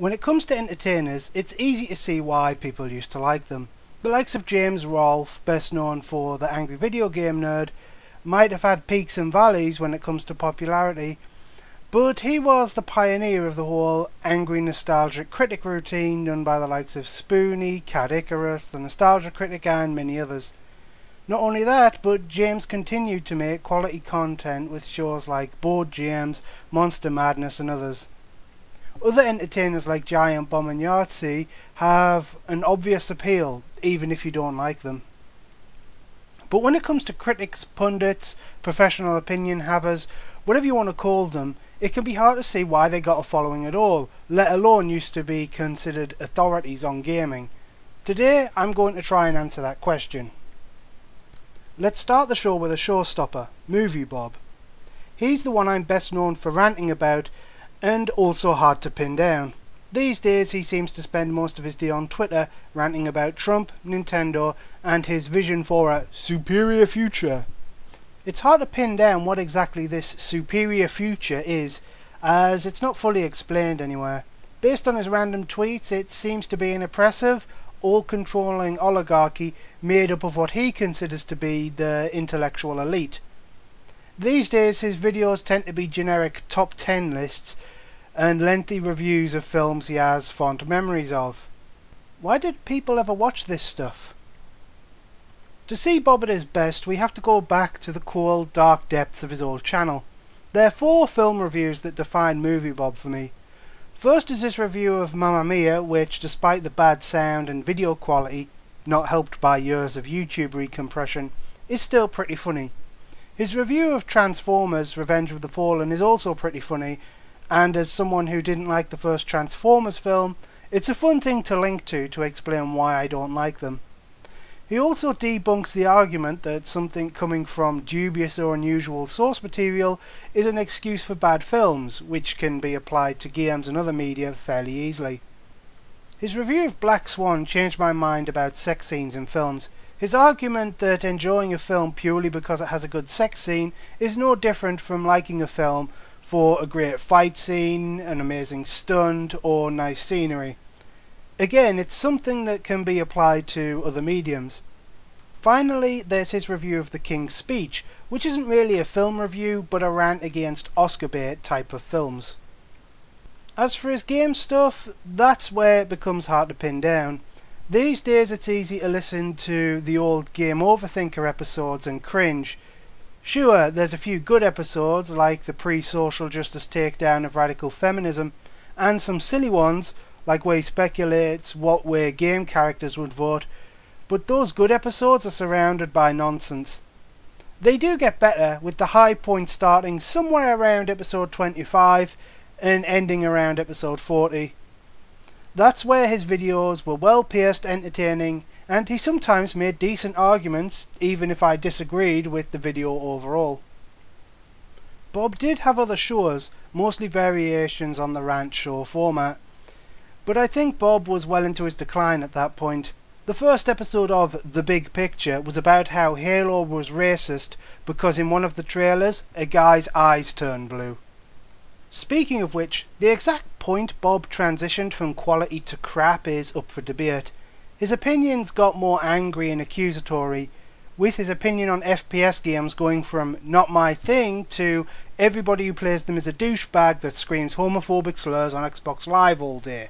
When it comes to entertainers, it's easy to see why people used to like them. The likes of James Rolfe, best known for the Angry Video Game Nerd, might have had peaks and valleys when it comes to popularity, but he was the pioneer of the whole angry nostalgic critic routine done by the likes of Spoonie, Cat Icarus, the Nostalgia Critic and many others. Not only that, but James continued to make quality content with shows like Board James, Monster Madness and others. Other entertainers like Giant Bomb and Yahtzee have an obvious appeal, even if you don't like them. But when it comes to critics, pundits, professional opinion havers, whatever you want to call them, it can be hard to see why they got a following at all, let alone used to be considered authorities on gaming. Today, I'm going to try and answer that question. Let's start the show with a showstopper, Moviebob. He's the one I'm best known for ranting about, and also hard to pin down. These days he seems to spend most of his day on Twitter ranting about Trump, Nintendo and his vision for a superior future. It's hard to pin down what exactly this superior future is, as it's not fully explained anywhere. Based on his random tweets, it seems to be an oppressive, all-controlling oligarchy made up of what he considers to be the intellectual elite. These days his videos tend to be generic top 10 lists and lengthy reviews of films he has fond memories of. Why did people ever watch this stuff? To see Bob at his best, we have to go back to the cool, dark depths of his old channel. There are 4 film reviews that define Moviebob for me. First is his review of Mamma Mia, which, despite the bad sound and video quality, not helped by years of YouTube recompression, is still pretty funny. His review of Transformers Revenge of the Fallen is also pretty funny, and as someone who didn't like the first Transformers film, it's a fun thing to link to explain why I don't like them. He also debunks the argument that something coming from dubious or unusual source material is an excuse for bad films, which can be applied to games and other media fairly easily. His review of Black Swan changed my mind about sex scenes in films. His argument that enjoying a film purely because it has a good sex scene is no different from liking a film for a great fight scene, an amazing stunt, or nice scenery. Again, it's something that can be applied to other mediums. Finally, there's his review of The King's Speech, which isn't really a film review, but a rant against Oscar bait type of films. As for his game stuff, that's where it becomes hard to pin down. These days it's easy to listen to the old Game Overthinker episodes and cringe. Sure, there's a few good episodes, like the pre-social justice takedown of radical feminism, and some silly ones, like where he speculates what way game characters would vote, but those good episodes are surrounded by nonsense. They do get better, with the high point starting somewhere around episode 25 and ending around episode 40. That's where his videos were well paced, entertaining, and he sometimes made decent arguments, even if I disagreed with the video overall. Bob did have other shows, mostly variations on the rant show format, but I think Bob was well into his decline at that point. The first episode of The Big Picture was about how Halo was racist because in one of the trailers a guy's eyes turned blue. Speaking of which, the exact point Bob transitioned from quality to crap is up for debate. His opinions got more angry and accusatory, with his opinion on FPS games going from not my thing to everybody who plays them is a douchebag that screams homophobic slurs on Xbox Live all day.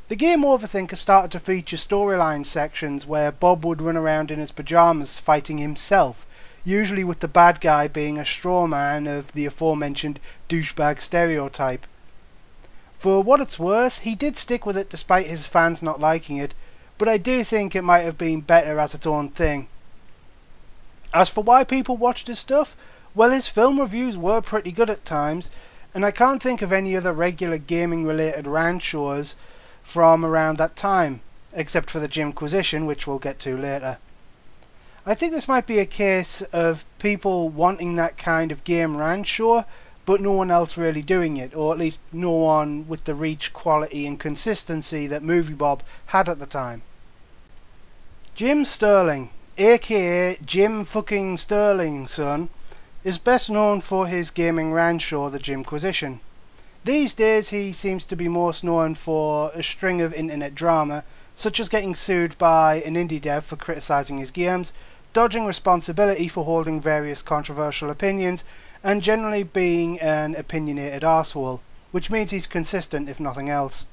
The Game Overthinker started to feature storyline sections where Bob would run around in his pyjamas fighting himself, usually with the bad guy being a straw man of the aforementioned douchebag stereotype. For what it's worth, he did stick with it despite his fans not liking it, but I do think it might have been better as its own thing. As for why people watched his stuff, well, his film reviews were pretty good at times, and I can't think of any other regular gaming related rant shows from around that time, except for the Jimquisition, which we'll get to later. I think this might be a case of people wanting that kind of game rant show, but no one else really doing it, or at least no one with the reach, quality and consistency that Moviebob had at the time. Jim Sterling, aka Jim fucking Sterling son, is best known for his gaming rant show The Jimquisition. These days he seems to be most known for a string of internet drama, such as getting sued by an indie dev for criticising his games, dodging responsibility for holding various controversial opinions, and generally being an opinionated arsehole, which means he's consistent if nothing else.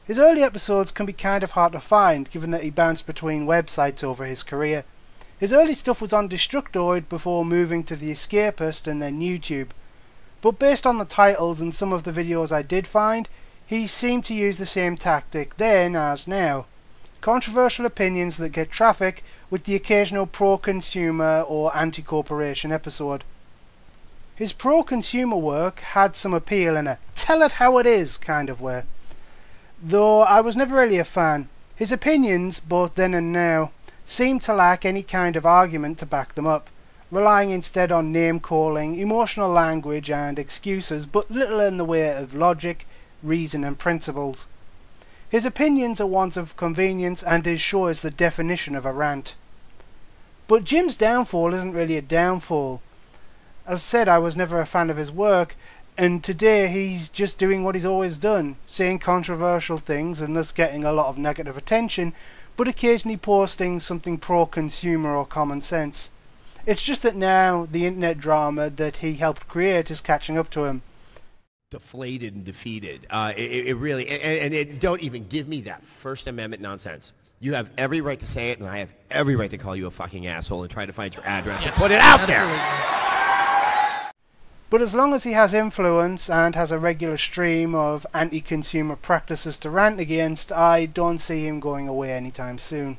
His early episodes can be kind of hard to find, given that he bounced between websites over his career. His early stuff was on Destructoid before moving to The Escapist and then YouTube. But based on the titles and some of the videos I did find, he seemed to use the same tactic then as now. Controversial opinions that get traffic, with the occasional pro-consumer or anti-corporation episode. His pro-consumer work had some appeal in a tell it how it is kind of way. Though I was never really a fan. His opinions, both then and now, seemed to lack any kind of argument to back them up, relying instead on name-calling, emotional language and excuses, but little in the way of logic, reason and principles. His opinions are ones of convenience, and his show is the definition of a rant. But Jim's downfall isn't really a downfall. As I said, I was never a fan of his work, and today he's just doing what he's always done, saying controversial things and thus getting a lot of negative attention, but occasionally posting something pro-consumer or common sense. It's just that now the internet drama that he helped create is catching up to him. Deflated and defeated. It really, and don't even give me that First Amendment nonsense. You have every right to say it, and I have every right to call you a fucking asshole and try to find your address and put it out there. But as long as he has influence and has a regular stream of anti-consumer practices to rant against, I don't see him going away anytime soon.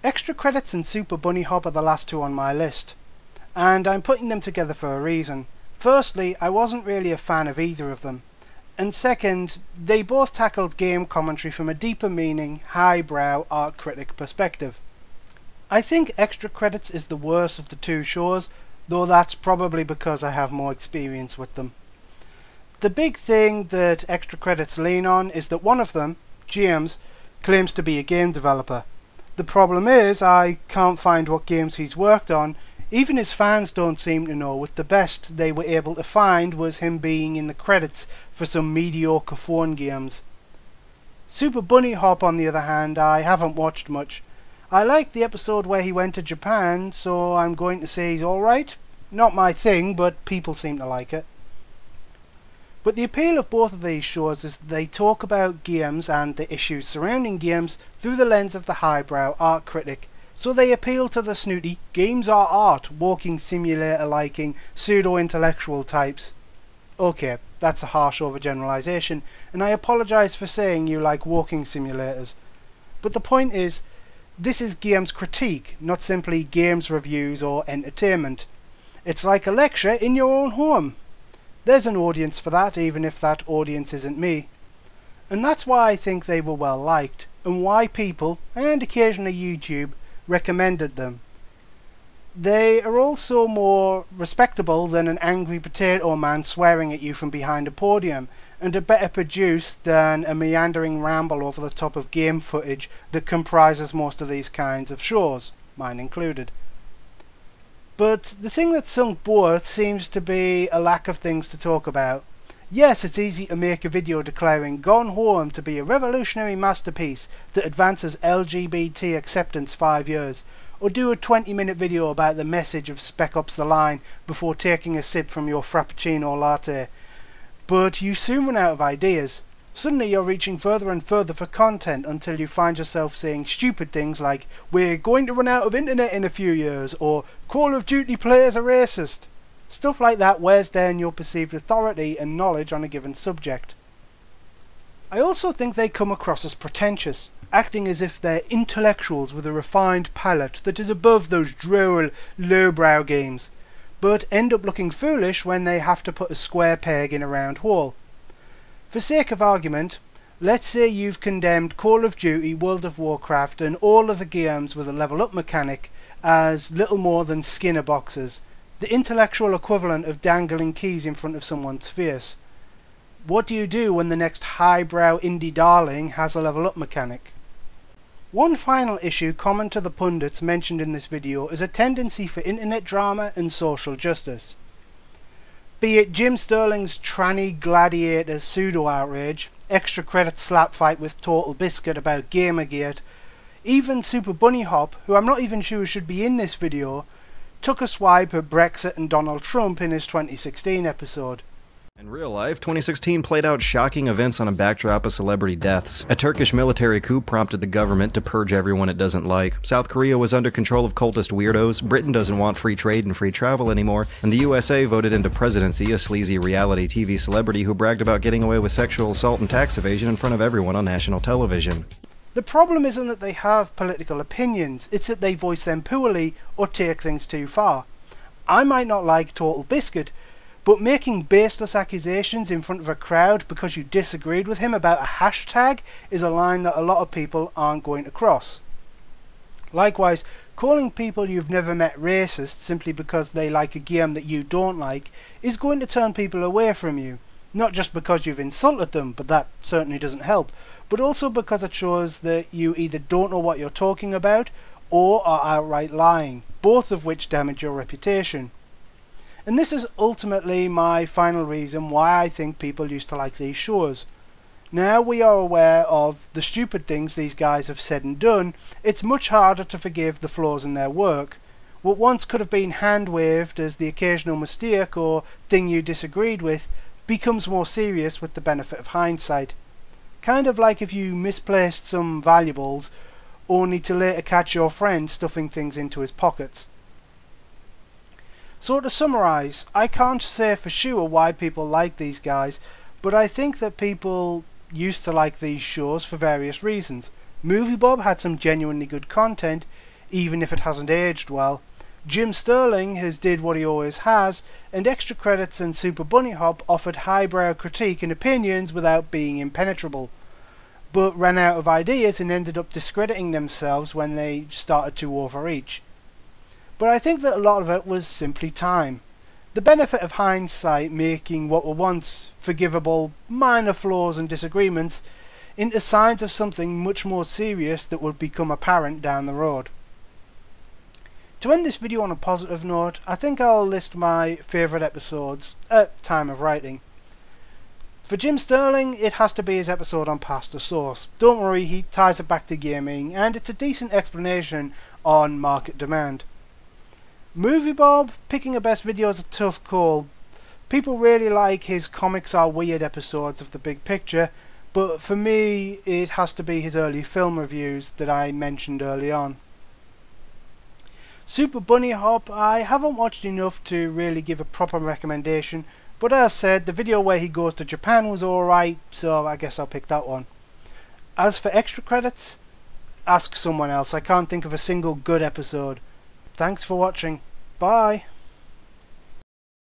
Extra Credits and Super Bunnyhop are the last two on my list, and I'm putting them together for a reason. Firstly, I wasn't really a fan of either of them, and second, they both tackled game commentary from a deeper meaning, highbrow art critic perspective. I think Extra Credits is the worst of the two shows, though that's probably because I have more experience with them. The big thing that Extra Credits lean on is that one of them, James, claims to be a game developer. The problem is I can't find what games he's worked on. Even his fans don't seem to know, with the best they were able to find was him being in the credits for some mediocre phone games. Super Bunnyhop, on the other hand, I haven't watched much. I liked the episode where he went to Japan, so I'm going to say he's alright. Not my thing, but people seem to like it. But the appeal of both of these shows is that they talk about games and the issues surrounding games through the lens of the highbrow art critic. So they appeal to the snooty, games are art, walking simulator liking, pseudo-intellectual types. Okay, that's a harsh overgeneralization, and I apologise for saying you like walking simulators. But the point is, this is games critique, not simply games reviews or entertainment. It's like a lecture in your own home. There's an audience for that, even if that audience isn't me. And that's why I think they were well liked, and why people, and occasionally YouTube, recommended them. They are also more respectable than an angry potato man swearing at you from behind a podium, and are better produced than a meandering ramble over the top of game footage that comprises most of these kinds of shows, mine included. But the thing that sunk both seems to be a lack of things to talk about. Yes, it's easy to make a video declaring Gone Home to be a revolutionary masterpiece that advances LGBT acceptance 5 years, or do a 20-minute video about the message of Spec Ops The Line before taking a sip from your Frappuccino latte. But you soon run out of ideas. Suddenly you're reaching further and further for content until you find yourself saying stupid things like, "We're going to run out of internet in a few years," or "Call of Duty players are racist." Stuff like that wears down your perceived authority and knowledge on a given subject. I also think they come across as pretentious, acting as if they're intellectuals with a refined palate that is above those droll, lowbrow games, but end up looking foolish when they have to put a square peg in a round hole. For sake of argument, let's say you've condemned Call of Duty, World of Warcraft and all other games with a level up mechanic as little more than Skinner boxes, the intellectual equivalent of dangling keys in front of someone's face. What do you do when the next highbrow indie darling has a level up mechanic? One final issue common to the pundits mentioned in this video is a tendency for internet drama and social justice. Be it Jim Sterling's tranny gladiator pseudo-outrage, extra credit slap fight with Total Biscuit about Gamergate, even Super Bunnyhop, who I'm not even sure should be in this video, took a swipe at Brexit and Donald Trump in his 2016 episode. In real life, 2016 played out shocking events on a backdrop of celebrity deaths. A Turkish military coup prompted the government to purge everyone it doesn't like. South Korea was under control of cultist weirdos, Britain doesn't want free trade and free travel anymore, and the USA voted into presidency a sleazy reality TV celebrity who bragged about getting away with sexual assault and tax evasion in front of everyone on national television. The problem isn't that they have political opinions, it's that they voice them poorly or take things too far. I might not like Total Biscuit, but making baseless accusations in front of a crowd because you disagreed with him about a hashtag is a line that a lot of people aren't going to cross. Likewise, calling people you've never met racist simply because they like a game that you don't like is going to turn people away from you. Not just because you've insulted them, but that certainly doesn't help, but also because it shows that you either don't know what you're talking about or are outright lying, both of which damage your reputation. And this is ultimately my final reason why I think people used to like these shows. Now we are aware of the stupid things these guys have said and done, it's much harder to forgive the flaws in their work. What once could have been hand-waved as the occasional mistake or thing you disagreed with becomes more serious with the benefit of hindsight. Kind of like if you misplaced some valuables only to later catch your friend stuffing things into his pockets. So to summarise, I can't say for sure why people like these guys, but I think that people used to like these shows for various reasons. Moviebob had some genuinely good content, even if it hasn't aged well. Jim Sterling has did what he always has, and Extra Credits and Super Bunnyhop offered highbrow critique and opinions without being impenetrable, but ran out of ideas and ended up discrediting themselves when they started to overreach. But I think that a lot of it was simply time. The benefit of hindsight making what were once forgivable minor flaws and disagreements into signs of something much more serious that would become apparent down the road. To end this video on a positive note, I think I'll list my favourite episodes at time of writing. For Jim Sterling, it has to be his episode on Pasta Sauce. Don't worry, he ties it back to gaming, and it's a decent explanation on market demand. Moviebob, picking a best video is a tough call. People really like his comics are weird episodes of The Big Picture, but for me it has to be his early film reviews that I mentioned early on. Super Bunnyhop, I haven't watched enough to really give a proper recommendation, but as said, the video where he goes to Japan was alright, so I guess I'll pick that one. As for Extra Credits, ask someone else, I can't think of a single good episode. Thanks for watching. Bye.